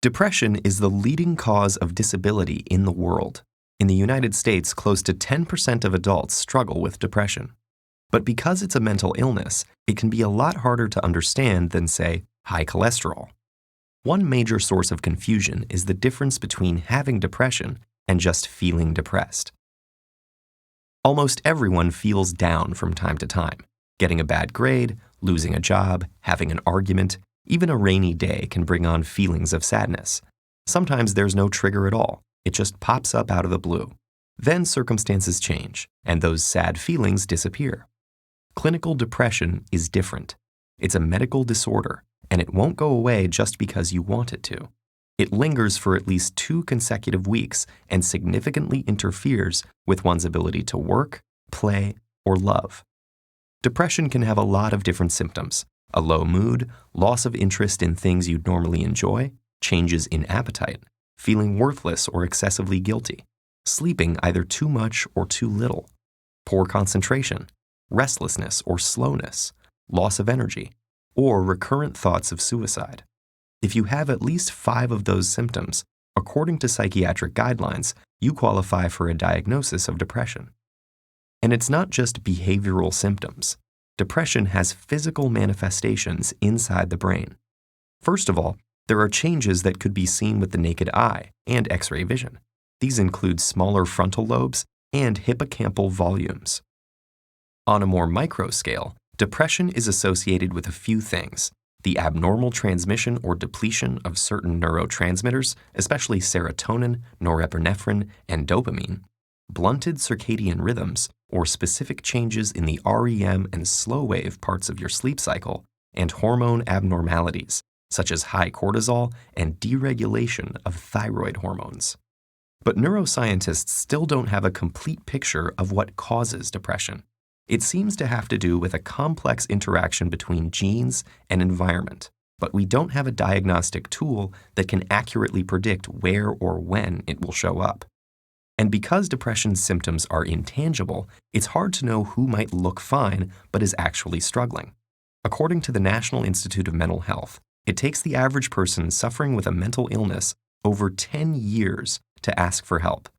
Depression is the leading cause of disability in the world. In the United States, close to 10% of adults struggle with depression. But because it's a mental illness, it can be a lot harder to understand than, say, high cholesterol. One major source of confusion is the difference between having depression and just feeling depressed. Almost everyone feels down from time to time. Getting a bad grade, losing a job, having an argument, even a rainy day can bring on feelings of sadness. Sometimes there's no trigger at all. It just pops up out of the blue. Then circumstances change, and those sad feelings disappear. Clinical depression is different. It's a medical disorder, and it won't go away just because you want it to. It lingers for at least 2 consecutive weeks and significantly interferes with one's ability to work, play, or love. Depression can have a lot of different symptoms: a low mood, loss of interest in things you'd normally enjoy, changes in appetite, feeling worthless or excessively guilty, sleeping either too much or too little, poor concentration, restlessness or slowness, loss of energy, or recurrent thoughts of suicide. If you have at least 5 of those symptoms, according to psychiatric guidelines, you qualify for a diagnosis of depression. And it's not just behavioral symptoms. Depression has physical manifestations inside the brain. First of all, there are changes that could be seen with the naked eye and X-ray vision. These include smaller frontal lobes and hippocampal volumes. On a more micro scale, depression is associated with a few things: the abnormal transmission or depletion of certain neurotransmitters, especially serotonin, norepinephrine, and dopamine, blunted circadian rhythms, or specific changes in the REM and slow wave parts of your sleep cycle, and hormone abnormalities, such as high cortisol and deregulation of thyroid hormones. But neuroscientists still don't have a complete picture of what causes depression. It seems to have to do with a complex interaction between genes and environment, but we don't have a diagnostic tool that can accurately predict where or when it will show up. And because depression's symptoms are intangible, it's hard to know who might look fine but is actually struggling. According to the National Institute of Mental Health, it takes the average person suffering with a mental illness over 10 years to ask for help.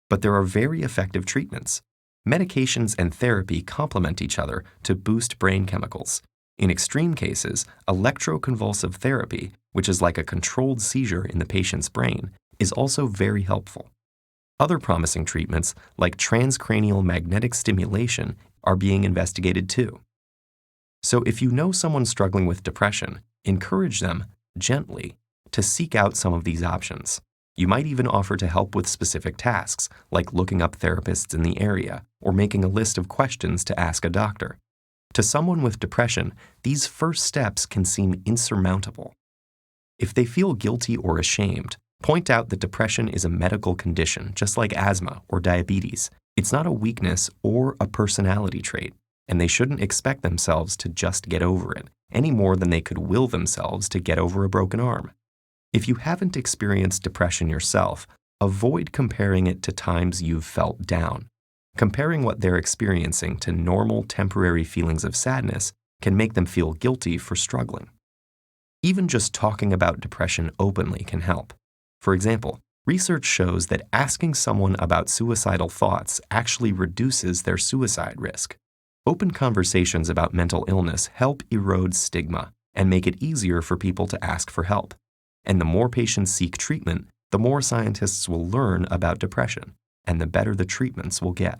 But there are very effective treatments. Medications and therapy complement each other to boost brain chemicals. In extreme cases, electroconvulsive therapy, which is like a controlled seizure in the patient's brain, is also very helpful. Other promising treatments, like transcranial magnetic stimulation, are being investigated too. So if you know someone struggling with depression, encourage them, gently, to seek out some of these options. You might even offer to help with specific tasks, like looking up therapists in the area or making a list of questions to ask a doctor. To someone with depression, these first steps can seem insurmountable. If they feel guilty or ashamed, point out that depression is a medical condition, just like asthma or diabetes. It's not a weakness or a personality trait, and they shouldn't expect themselves to just get over it, any more than they could will themselves to get over a broken arm. If you haven't experienced depression yourself, avoid comparing it to times you've felt down. Comparing what they're experiencing to normal temporary feelings of sadness can make them feel guilty for struggling. Even just talking about depression openly can help. For example, research shows that asking someone about suicidal thoughts actually reduces their suicide risk. Open conversations about mental illness help erode stigma and make it easier for people to ask for help. And the more patients seek treatment, the more scientists will learn about depression, and the better the treatments will get.